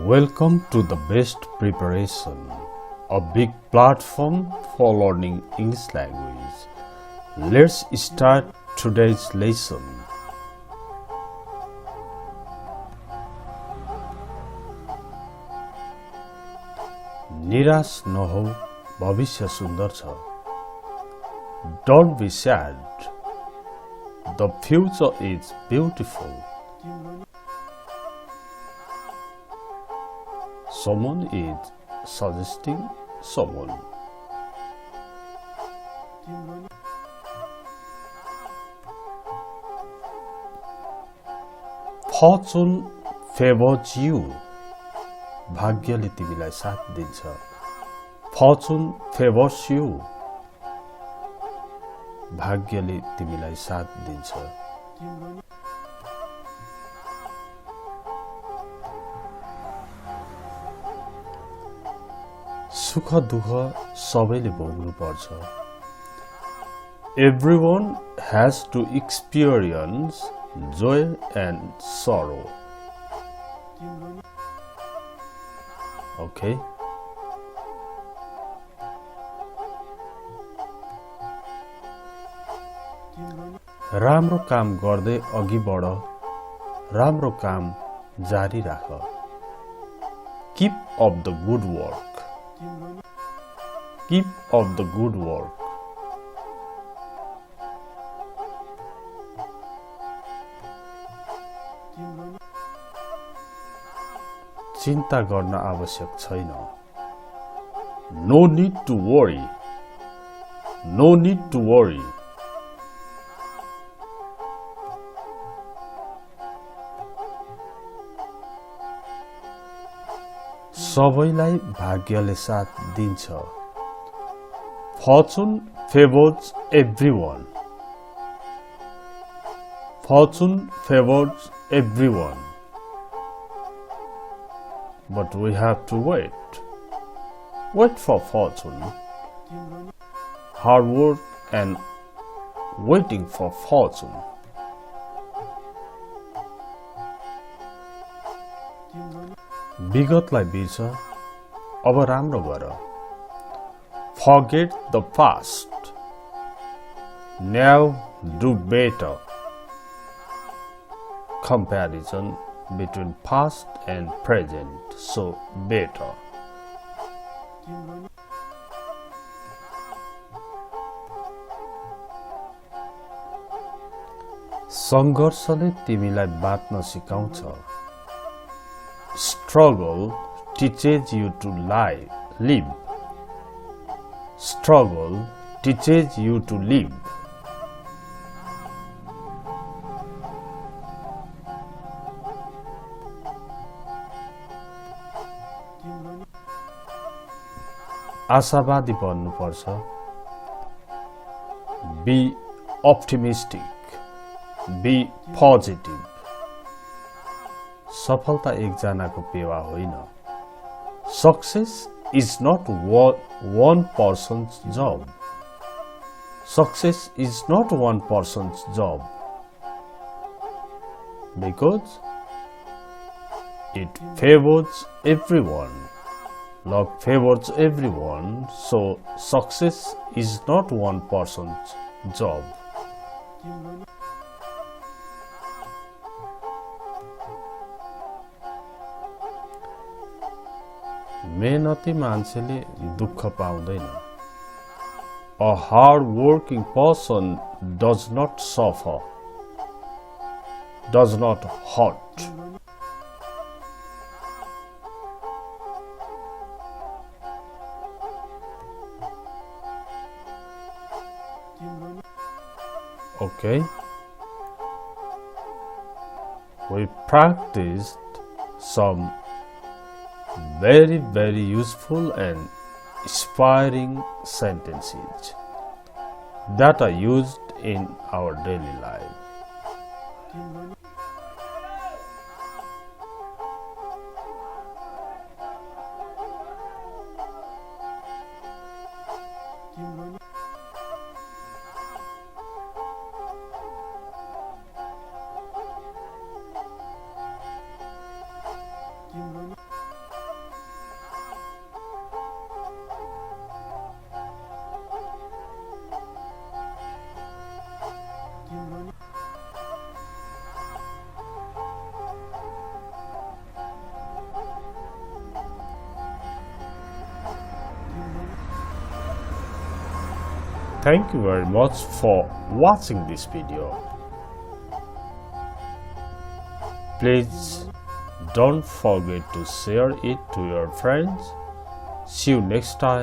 Welcome to the Best Preparation, a big platform for learning English language. Let's start today's lesson. निराश नहो, भविष्य सुन्दर छ. Don't be sad. The future is beautiful. Someone is suggesting someone. Fortune favors you. भाग्यले तिमीलाई साथ दिन्छ. Fortune favors you. भाग्यले तिमीलाई साथ दिन्छ. सुख दुख सबैले भोग्नु पर्छ. Everyone has to experience joy and sorrow. Okay? राम्रो काम गर्दै अघि बढ. राम्रो काम जारी राख. Keep up the good work. Keep up the good work. चिन्ता गर्न आवश्यक छैन. No need to worry. No need to worry. सबैलाई भाग्यले साथ दिन्छ. Fortune favors everyone. Fortune favors everyone. But we have to wait. Wait for fortune. Hard work and waiting for fortune. विगतलाई बिर्स, अब राम्रो गर. Forget the past. Now do better. Comparison between past and present, so better. सङ्घर्षले तिमीलाई बाँच्न सिकाउँछ. Struggle teaches you to live. Struggle teaches you to live. आशावादी बन्नुपर्छ. Be optimistic. Be positive. सफलता एकजनाको पेवा होइन. Success is not one person's job. Success is not one person's job. Because it favors everyone. Luck favors everyone, so success is not one person's job. मेहनती मान्छेले दुःख पाउँदैन. A hard working person does not suffer, does not hurt. Okay? We practiced some very useful and inspiring sentences that are used in our daily life. Thank you very much for watching this video. Please don't forget to share it to your friends. See you next time.